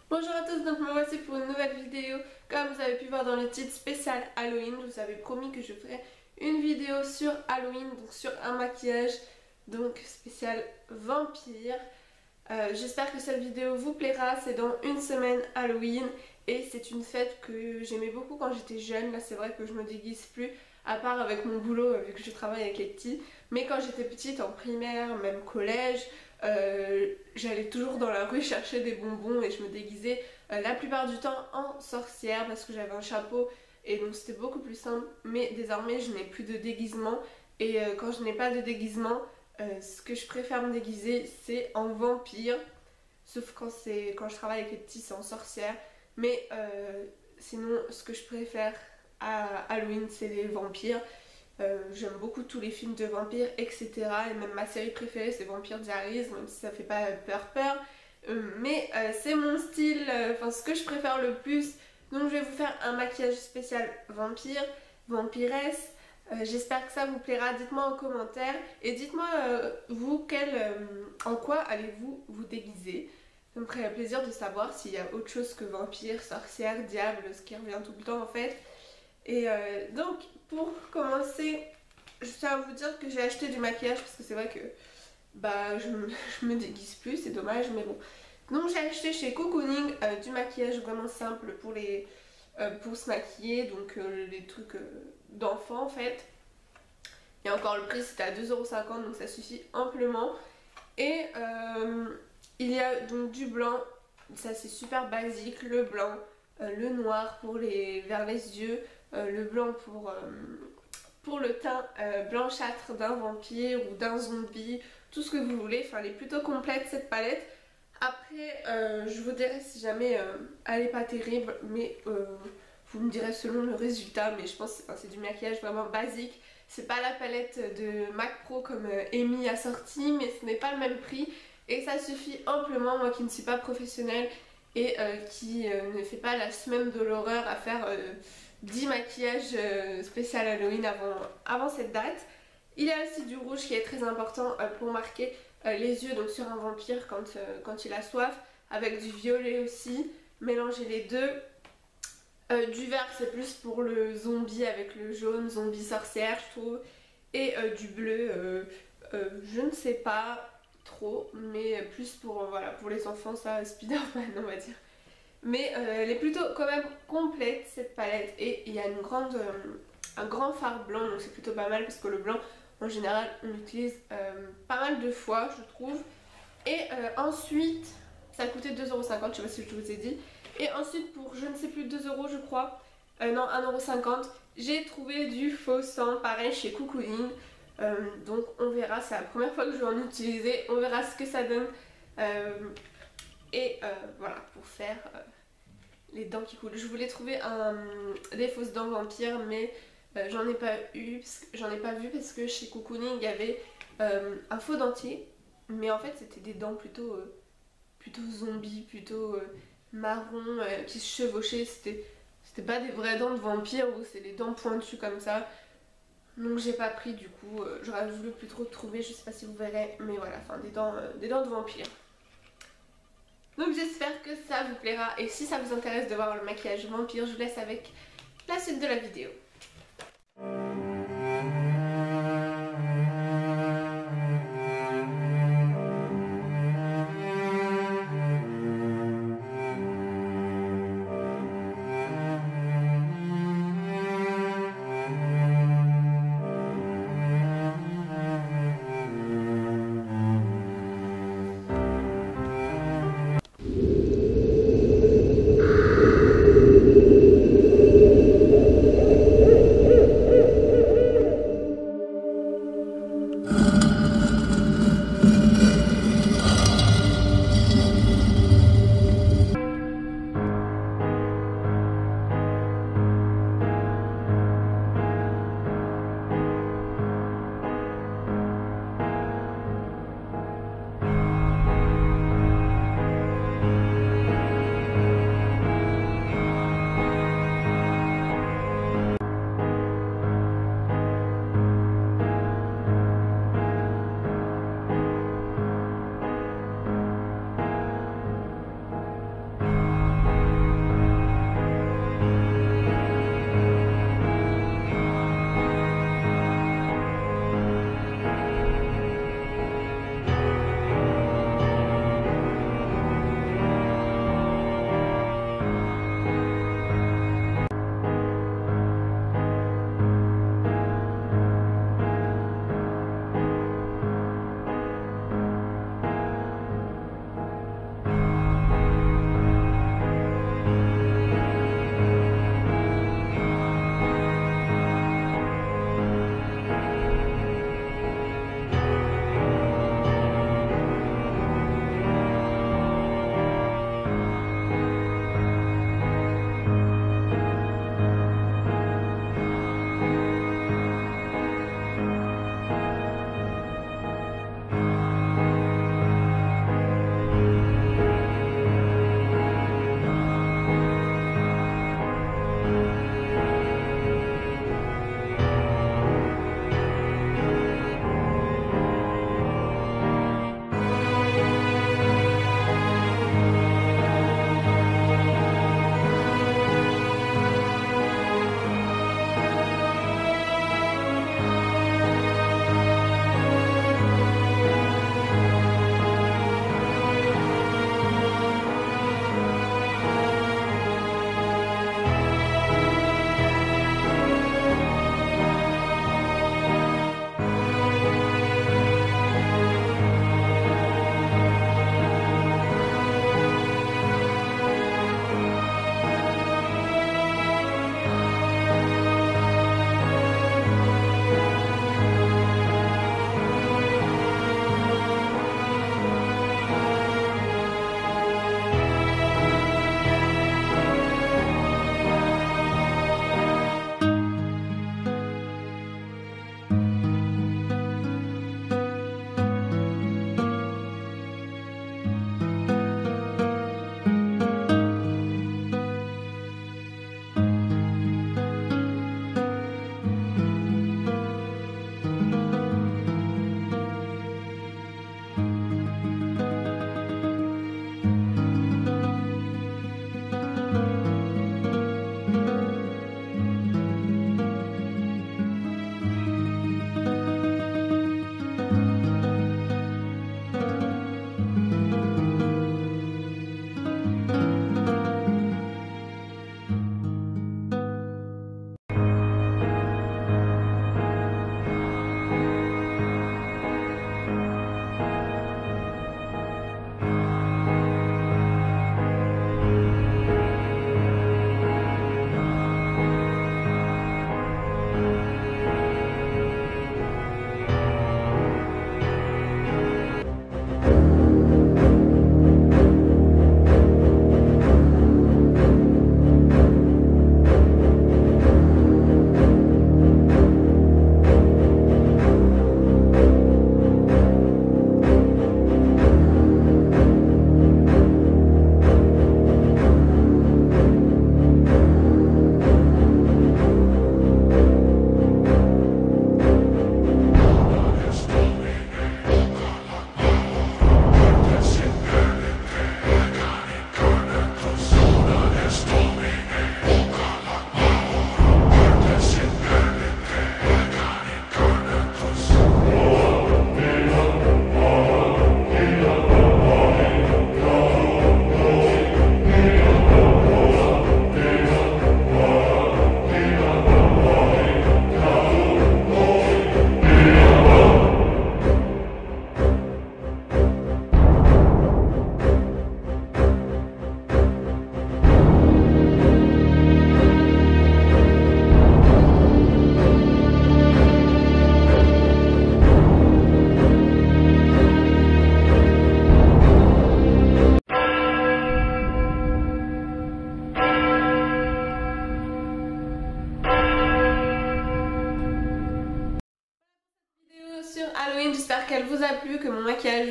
Bonjour à tous, donc me voici pour une nouvelle vidéo. Comme vous avez pu voir dans le titre spécial Halloween, je vous avais promis que je ferais une vidéo sur Halloween, donc sur un maquillage, donc spécial vampire. J'espère que cette vidéo vous plaira, c'est dans une semaine Halloween et c'est une fête que j'aimais beaucoup quand j'étais jeune. Là c'est vrai que je me déguise plus, à part avec mon boulot vu que je travaille avec les petits. Mais quand j'étais petite, en primaire, même collège, j'allais toujours dans la rue chercher des bonbons et je me déguisais la plupart du temps en sorcière parce que j'avais un chapeau et donc c'était beaucoup plus simple. Mais désormais je n'ai plus de déguisement et quand je n'ai pas de déguisement, ce que je préfère me déguiser c'est en vampire, sauf quand je travaille avec les petits c'est en sorcière. Mais sinon ce que je préfère à Halloween c'est les vampires. J'aime beaucoup tous les films de vampires, etc. Et même ma série préférée c'est Vampire Diaries, même si ça fait pas peur. Mais c'est mon style, enfin ce que je préfère le plus. Donc je vais vous faire un maquillage spécial vampire, vampiresse. J'espère que ça vous plaira, dites-moi en commentaire. Et dites-moi vous, en quoi allez-vous vous déguiser. Ça me ferait plaisir de savoir s'il y a autre chose que vampire, sorcière, diable, ce qui revient tout le temps en fait. Et donc pour commencer, je tiens à vous dire que j'ai acheté du maquillage parce que c'est vrai que je me déguise plus, c'est dommage mais bon. Donc j'ai acheté chez Cocooning du maquillage vraiment simple pour se maquiller, donc les trucs d'enfant en fait. Et encore le prix c'était à 2,50 € donc ça suffit amplement. Et il y a donc du blanc, ça c'est super basique, le blanc, le noir vers les yeux, le blanc pour le teint blanchâtre d'un vampire ou d'un zombie, tout ce que vous voulez. Enfin, elle est plutôt complète cette palette. Après, je vous dirai si jamais elle est pas terrible, mais vous me direz selon le résultat. Mais je pense que c'est du maquillage vraiment basique. C'est pas la palette de MAC Pro comme Amy a sorti, mais ce n'est pas le même prix. Et ça suffit amplement, moi qui ne suis pas professionnelle et qui ne fait pas la semaine de l'horreur à faire 10 maquillages spécial Halloween avant cette date. Il y a aussi du rouge qui est très important pour marquer les yeux donc sur un vampire quand il a soif, avec du violet aussi, mélanger les deux. Du vert c'est plus pour le zombie avec le jaune, zombie sorcière je trouve, et du bleu je ne sais pas trop, mais plus pour, voilà, pour les enfants, ça, Spider-Man on va dire. Mais elle est plutôt quand même complète cette palette et il y a un grand fard blanc donc c'est plutôt pas mal parce que le blanc en général on l'utilise pas mal de fois je trouve. Et ensuite ça a coûté 2,50 €, je sais pas si je vous ai dit. Et ensuite pour je ne sais plus 2 € je crois, non 1,50 €, j'ai trouvé du faux sang pareil chez Cocooning. Donc on verra, c'est la première fois que je vais en utiliser, on verra ce que ça donne. Et voilà, pour faire les dents qui coulent. Je voulais trouver des fausses dents vampires, mais j'en ai pas vu parce que chez Cocooning il y avait un faux dentier, mais en fait c'était des dents plutôt zombies, plutôt marron, qui se chevauchaient. C'était pas des vraies dents de vampire où c'est des dents pointues comme ça. Donc j'ai pas pris du coup, j'aurais voulu plus trop trouver, je sais pas si vous verrez, mais voilà, enfin des dents de vampire. Donc j'espère que ça vous plaira et si ça vous intéresse de voir le maquillage vampire, je vous laisse avec la suite de la vidéo.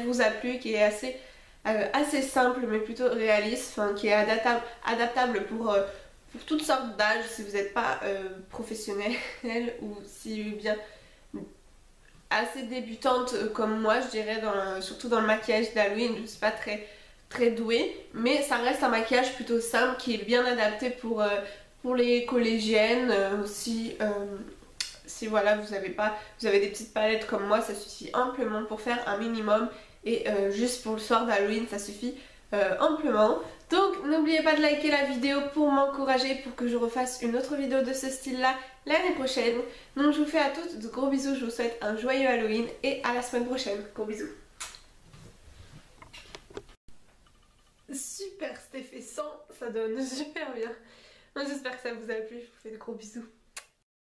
vous a plu, qui est assez simple mais plutôt réaliste, enfin, qui est adaptable pour toutes sortes d'âges si vous n'êtes pas professionnel ou si bien assez débutante comme moi, je dirais, surtout dans le maquillage d'Halloween. Je ne suis pas très douée, mais ça reste un maquillage plutôt simple qui est bien adapté pour les collégiennes. Si voilà, vous avez des petites palettes comme moi, ça suffit amplement pour faire un minimum. Et juste pour le soir d'Halloween, ça suffit amplement. Donc n'oubliez pas de liker la vidéo pour m'encourager pour que je refasse une autre vidéo de ce style là l'année prochaine. Donc je vous fais à toutes de gros bisous, je vous souhaite un joyeux Halloween et à la semaine prochaine. Gros bisous. Super cet effet sans, ça donne super bien. J'espère que ça vous a plu, je vous fais de gros bisous.